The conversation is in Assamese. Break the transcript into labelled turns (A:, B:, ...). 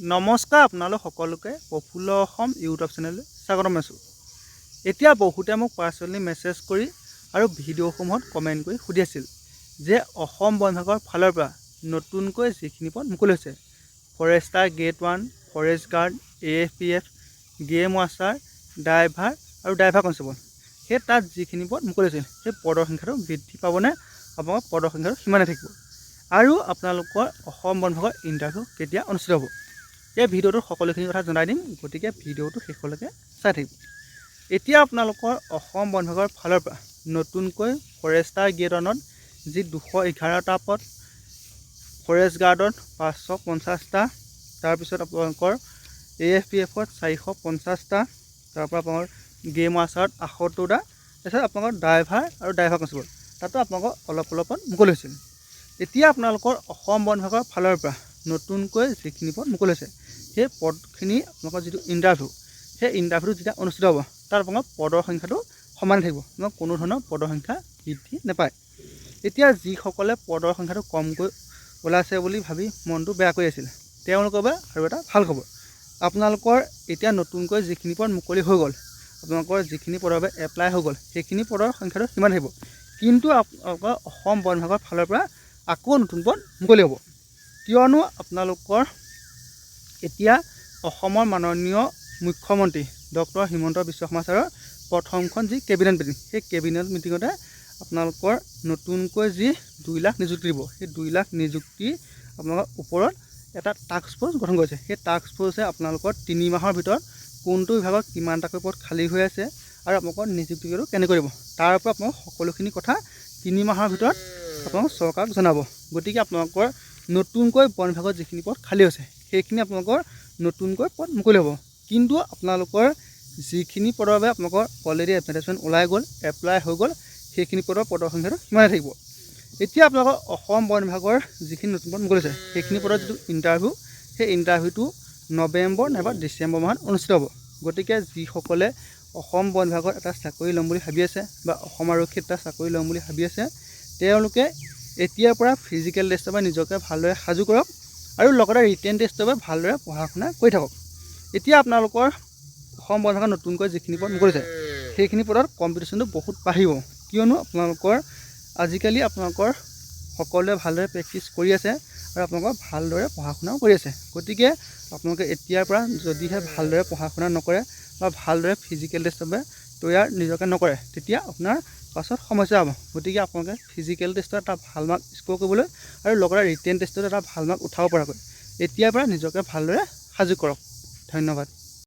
A: নমস্কাৰ আপোনালোক সকলোকে প্ৰফুল্ল অসম ইউটিউব চেনেললৈ স্বাগতম জনাইছোঁ। এতিয়া বহুতে মোক পাৰ্চনেলি মেছেজ কৰি আৰু ভিডিঅ'সমূহত কমেণ্ট কৰি সুধি আছিল যে অসম বন বিভাগৰ ফালৰ পৰা নতুনকৈ যিখিনি পদ মুকলি হৈছে, forester grade 1, forest guard, AFPF, game watcher, driver আৰু ড্ৰাইভাৰ কনষ্টেবল, সেই তাত যিখিনি পদ মুকলি হৈছিল সেই পদৰ সংখ্যাটো বৃদ্ধি পাবনে, আপোনালোকৰ পদৰ সংখ্যাটো সিমানে থাকিব আৰু আপোনালোকৰ অসম বন বিভাগৰ ইণ্টাৰভিউ কেতিয়া অনুষ্ঠিত হ'ব, এই ভিডিঅ'টোৰ সকলোখিনি কথা জনাই দিম। গতিকে ভিডিঅ'টো শেষলৈকে চাই থাকিব। এতিয়া আপোনালোকৰ অসম বন বিভাগৰ ফালৰ পৰা নতুনকৈ ফৰেষ্টাৰ গ্ৰেড 1ত যি 211টা পদ, ফৰেষ্ট গাৰ্ডত 550টা, তাৰপিছত আপোনালোকৰ AFPFত 450টা, তাৰপৰা আপোনাৰ গেম ৱাচাৰত 78টা, তাৰপিছত আপোনালোকৰ ড্ৰাইভাৰ আৰু ড্ৰাইভাৰ কনষ্টেবল তাতো আপোনালোকৰ অলপ পদ মুকলি হৈছিল। এতিয়া আপোনালোকৰ অসম বন বিভাগৰ ফালৰ পৰা নতুনকৈ যিখিনি পদ মুকলি হৈছে সেই পদখিনি আপোনালোকৰ যিটো ইণ্টাৰভিউ, সেই ইণ্টাৰভিউটো যেতিয়া অনুষ্ঠিত হ'ব তাত আপোনালোকৰ পদৰ সংখ্যাটো সমান থাকিব, আপোনালোকৰ কোনো ধৰণৰ পদৰ সংখ্যা বৃদ্ধি নাপায়। এতিয়া যিসকলে পদৰ সংখ্যাটো কমকৈ ওলাইছে বুলি ভাবি মনটো বেয়া কৰি আছিল, তেওঁলোকৰ বাবে আৰু এটা ভাল খবৰ। আপোনালোকৰ এতিয়া নতুনকৈ যিখিনি পদ মুকলি হৈ গ'ল, আপোনালোকৰ যিখিনি পদৰ বাবে এপ্লাই হৈ গ'ল, সেইখিনি পদৰ সংখ্যাটো সিমান থাকিব, কিন্তু আপোনালোকৰ অসম বন বিভাগৰ ফালৰ পৰা আকৌ নতুন পদ মুকলি হ'ব। কিয়নো আপোনালোকৰ এতিয়া অসমৰ মাননীয় মুখ্যমন্ত্ৰী ডক্টৰ হিমন্ত বিশ্ব শৰ্মা ছাৰৰ প্ৰথমখন যি কেবিনেট মিটিং, সেই কেবিনেট মিটিঙতে আপোনালোকৰ নতুনকৈ যি 2 লাখ নিযুক্তি দিব, সেই 2 লাখ নিযুক্তি আপোনালোকৰ ওপৰত এটা টাস্ক ফ'ৰ্চ গঠন কৰিছে। সেই টাস্ক ফ'ৰ্চে আপোনালোকৰ 3 মাহৰ ভিতৰত কোনটো বিভাগত কিমানটাকৈ পদ খালী হৈ আছে আৰু আপোনালোকৰ নিযুক্তিটো কেনেকৈ দিব, তাৰ পৰা আপোনালোকৰ সকলোখিনি কথা 3 মাহৰ ভিতৰত আপোনালোকক চৰকাৰক জনাব। গতিকে আপোনালোকৰ নতুনকৈ বন বিভাগত যিখিনি পদ খালী হৈছে সেইখিনি আপোনালোকৰ নতুনকৈ পদ মুকলি হ'ব, কিন্তু আপোনালোকৰ যিখিনি পদৰ বাবে আপোনালোকৰ অলৰেডি এডভাৰটাইজমেণ্ট ওলাই গ'ল, এপ্লাই হৈ গ'ল, সেইখিনি পদৰ সংখ্যাটো সিমানে থাকিব। এতিয়া আপোনালোকৰ অসম বন বিভাগৰ যিখিনি নতুন পদ মুকলি হৈছে সেইখিনি পদৰ যিটো ইণ্টাৰভিউ, সেই ইণ্টাৰভিউটো নৱেম্বৰ নাইবা ডিচেম্বৰ মাহত অনুষ্ঠিত হ'ব। গতিকে যিসকলে অসম বন বিভাগত এটা চাকৰি ল'ম বুলি ভাবি আছে বা অসম আৰক্ষীত এটা চাকৰি ল'ম বুলি ভাবি আছে, তেওঁলোকে এতিয়াৰ পৰা ফিজিকেল টেষ্টৰ পৰা নিজকে ভালদৰে সাজু কৰক আৰু লগতে ৰিটেন টেষ্টৰ পৰা ভালদৰে পঢ়া শুনা কৰি থাকক। এতিয়া আপোনালোকৰ অসম বন বিভাগত নতুনকৈ যিখিনি পদ মুকলিছে সেইখিনি পদত কম্পিটিশ্যনটো বহুত বাঢ়িব, কিয়নো আপোনালোকৰ আজিকালি আপোনালোকৰ সকলোৱে ভালদৰে প্ৰেক্টিছ কৰি আছে আৰু আপোনালোকৰ ভালদৰে পঢ়া শুনাও কৰি আছে। গতিকে আপোনালোকে এতিয়াৰ পৰা যদিহে ভালদৰে পঢ়া শুনা নকৰে বা ভালদৰে ফিজিকেল টেষ্টৰ বাবে তৈয়াৰ নিজকে নকৰে, তেতিয়া আপোনাৰ পাছত সমস্যা হ'ব। গতিকে আপোনালোকে ফিজিকেল টেষ্টত এটা ভাল মাৰ্ক স্ক'ৰ কৰিবলৈ আৰু লগতে ৰিটেন টেষ্টত এটা ভাল মাৰ্ক উঠাব পৰাকৈ এতিয়াৰ পৰা নিজকে ভালদৰে সাজু কৰক। ধন্যবাদ।